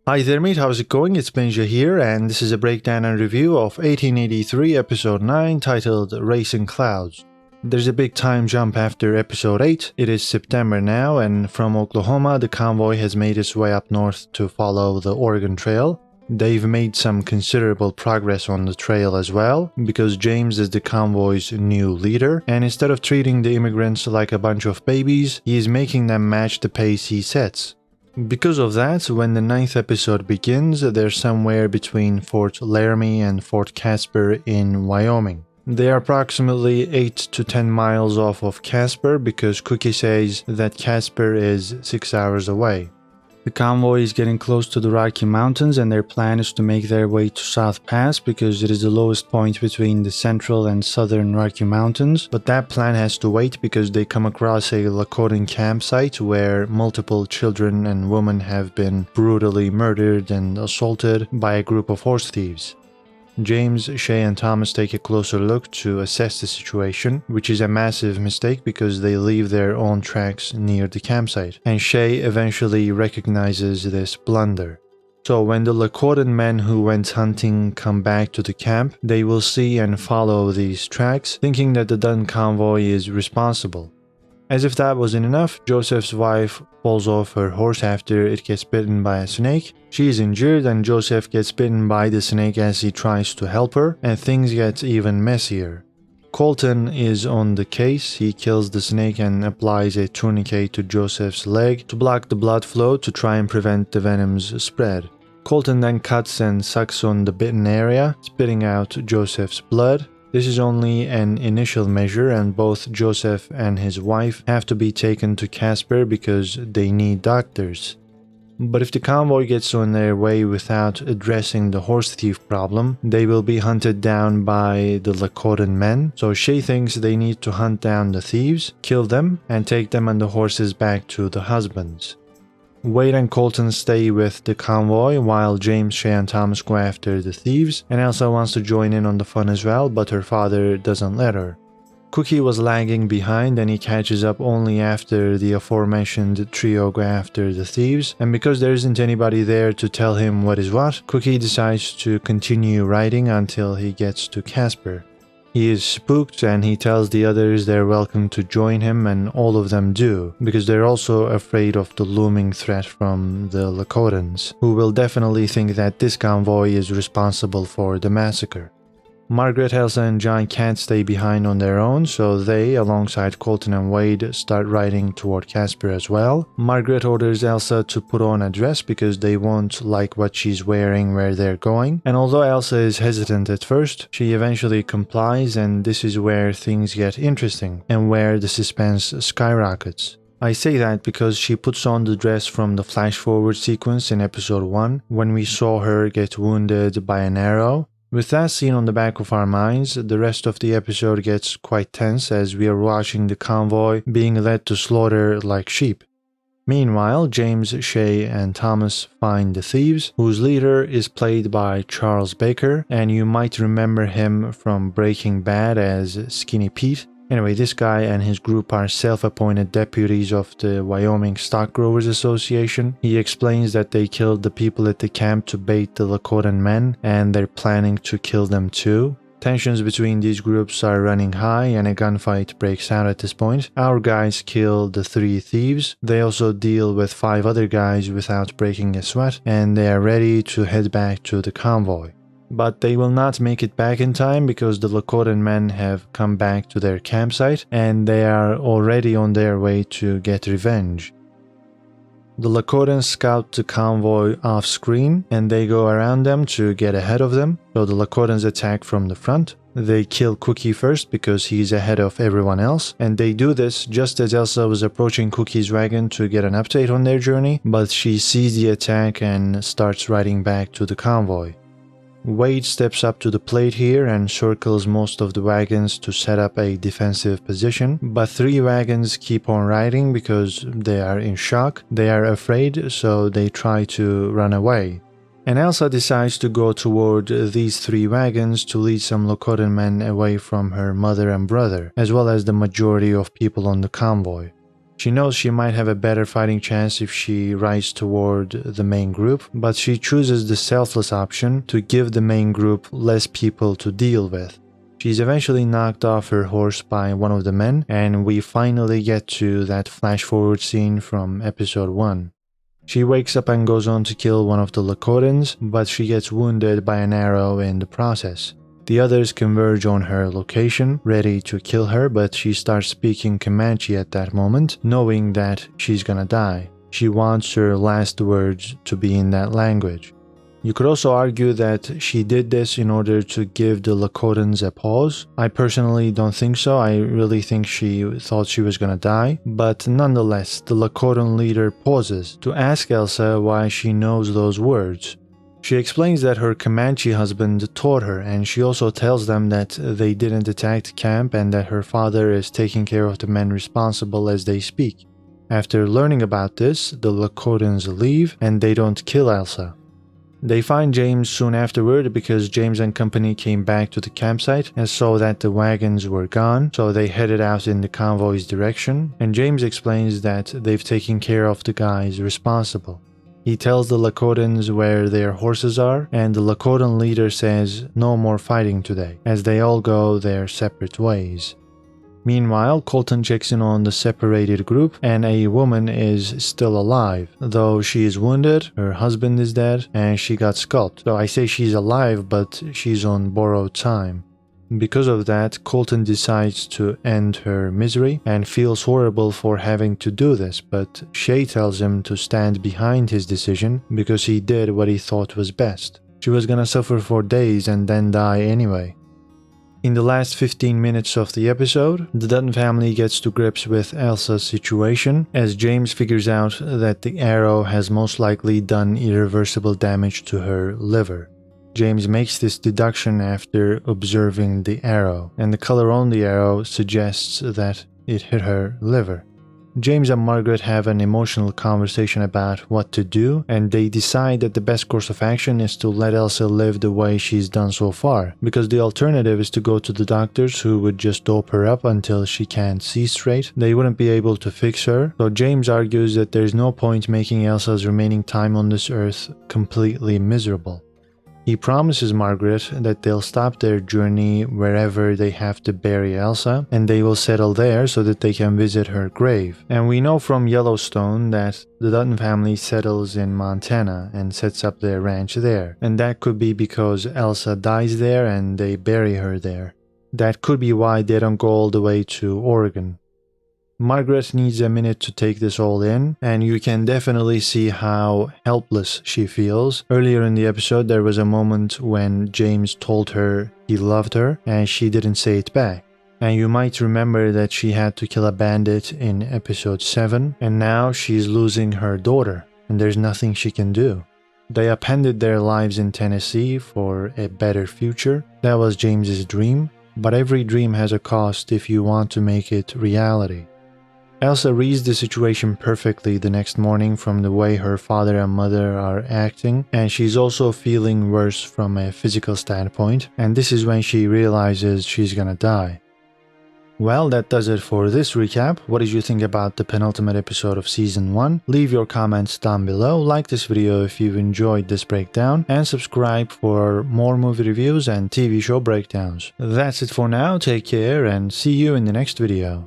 Hi there mate, how's it going? It's Benja here, and this is a breakdown and review of 1883 episode 9 titled Racing Clouds. There's a big time jump after episode 8. It is September now, and from Oklahoma the convoy has made its way up north to follow the Oregon Trail. They've made some considerable progress on the trail as well, because James is the convoy's new leader, and instead of treating the immigrants like a bunch of babies, he is making them match the pace he sets. Because of that, when the 9th episode begins, they're somewhere between Fort Laramie and Fort Casper in Wyoming. They are approximately 8 to 10 miles off of Casper because Cookie says that Casper is 6 hours away. The convoy is getting close to the Rocky Mountains, and their plan is to make their way to South Pass because it is the lowest point between the central and southern Rocky Mountains, but that plan has to wait because they come across a Lakota campsite where multiple children and women have been brutally murdered and assaulted by a group of horse thieves. James, Shay, and Thomas take a closer look to assess the situation, which is a massive mistake because they leave their own tracks near the campsite, and Shay eventually recognizes this blunder. So when the Lakota men who went hunting come back to the camp, they will see and follow these tracks, thinking that the Dutton convoy is responsible. As if that wasn't enough, Joseph's wife falls off her horse after it gets bitten by a snake. She is injured and Joseph gets bitten by the snake as he tries to help her, and things get even messier. Colton is on the case. He kills the snake and applies a tourniquet to Joseph's leg to block the blood flow to try and prevent the venom's spread. Colton then cuts and sucks on the bitten area, spitting out Joseph's blood. This is only an initial measure, and both Joseph and his wife have to be taken to Casper because they need doctors. But if the convoy gets on their way without addressing the horse thief problem, they will be hunted down by the Lakota men, so Shay thinks they need to hunt down the thieves, kill them, and take them and the horses back to the husbands. Wade and Colton stay with the convoy while James, Shay, and Thomas go after the thieves, and Elsa wants to join in on the fun as well, but her father doesn't let her. Cookie was lagging behind and he catches up only after the aforementioned trio go after the thieves, and because there isn't anybody there to tell him what is what, Cookie decides to continue riding until he gets to Casper. He is spooked and he tells the others they're welcome to join him, and all of them do, because they're also afraid of the looming threat from the Lakotans, who will definitely think that this convoy is responsible for the massacre. Margaret, Elsa, and John can't stay behind on their own, so they, alongside Colton and Wade, start riding toward Casper as well. Margaret orders Elsa to put on a dress because they won't like what she's wearing where they're going, and although Elsa is hesitant at first, she eventually complies, and this is where things get interesting, and where the suspense skyrockets. I say that because she puts on the dress from the flash-forward sequence in episode 1, when we saw her get wounded by an arrow. With that scene on the back of our minds, the rest of the episode gets quite tense as we are watching the convoy being led to slaughter like sheep. Meanwhile, James, Shay, and Thomas find the thieves, whose leader is played by Charles Baker, and you might remember him from Breaking Bad as Skinny Pete. Anyway, this guy and his group are self-appointed deputies of the Wyoming Stock Growers Association. He explains that they killed the people at the camp to bait the Lakota men, and they're planning to kill them too. Tensions between these groups are running high and a gunfight breaks out at this point. Our guys kill the 3 thieves. They also deal with 5 other guys without breaking a sweat, and they are ready to head back to the convoy. But they will not make it back in time because the Lakota men have come back to their campsite and they are already on their way to get revenge. The Lakotans scout the convoy off-screen and they go around them to get ahead of them, so the Lakotans attack from the front. They kill Cookie first because he's ahead of everyone else, and they do this just as Elsa was approaching Cookie's wagon to get an update on their journey, but she sees the attack and starts riding back to the convoy. Wade steps up to the plate here and circles most of the wagons to set up a defensive position, but 3 wagons keep on riding because they are in shock, they are afraid, so they try to run away. And Elsa decides to go toward these 3 wagons to lead some Lakota men away from her mother and brother, as well as the majority of people on the convoy. She knows she might have a better fighting chance if she rides toward the main group, but she chooses the selfless option to give the main group less people to deal with. She's eventually knocked off her horse by one of the men, and we finally get to that flash-forward scene from episode 1. She wakes up and goes on to kill one of the Lakotans, but she gets wounded by an arrow in the process. The others converge on her location, ready to kill her, but she starts speaking Comanche at that moment, knowing that she's gonna die. She wants her last words to be in that language. You could also argue that she did this in order to give the Lakotans a pause. I personally don't think so. I really think she thought she was gonna die. But nonetheless, the Lakotan leader pauses to ask Elsa why she knows those words. She explains that her Comanche husband taught her, and she also tells them that they didn't attack the camp and that her father is taking care of the men responsible as they speak. After learning about this, the Lakotans leave and they don't kill Elsa. They find James soon afterward because James and company came back to the campsite and saw that the wagons were gone, so they headed out in the convoy's direction, and James explains that they've taken care of the guys responsible. He tells the Lakotans where their horses are, and the Lakotan leader says no more fighting today, as they all go their separate ways. Meanwhile, Colton checks in on the separated group, and a woman is still alive. Though she is wounded, her husband is dead, and she got scalped. So I say she's alive, but she's on borrowed time. Because of that, Colton decides to end her misery and feels horrible for having to do this, but Shay tells him to stand behind his decision because he did what he thought was best. She was gonna suffer for days and then die anyway. In the last 15 minutes of the episode, the Dutton family gets to grips with Elsa's situation as James figures out that the arrow has most likely done irreversible damage to her liver. James makes this deduction after observing the arrow, and the color on the arrow suggests that it hit her liver. James and Margaret have an emotional conversation about what to do, and they decide that the best course of action is to let Elsa live the way she's done so far, because the alternative is to go to the doctors who would just dope her up until she can't see straight. They wouldn't be able to fix her, so James argues that there's no point making Elsa's remaining time on this earth completely miserable. He promises Margaret that they'll stop their journey wherever they have to bury Elsa, and they will settle there so that they can visit her grave. And we know from Yellowstone that the Dutton family settles in Montana and sets up their ranch there, and that could be because Elsa dies there and they bury her there. That could be why they don't go all the way to Oregon. Margaret needs a minute to take this all in, and you can definitely see how helpless she feels. Earlier in the episode, there was a moment when James told her he loved her, and she didn't say it back. And you might remember that she had to kill a bandit in episode 7, and now she's losing her daughter, and there's nothing she can do. They upended their lives in Tennessee for a better future. That was James's dream, but every dream has a cost if you want to make it reality. Elsa reads the situation perfectly the next morning from the way her father and mother are acting, and she's also feeling worse from a physical standpoint, and this is when she realizes she's gonna die. Well, that does it for this recap. What did you think about the penultimate episode of Season 1? Leave your comments down below, like this video if you've enjoyed this breakdown, and subscribe for more movie reviews and TV show breakdowns. That's it for now, take care and see you in the next video.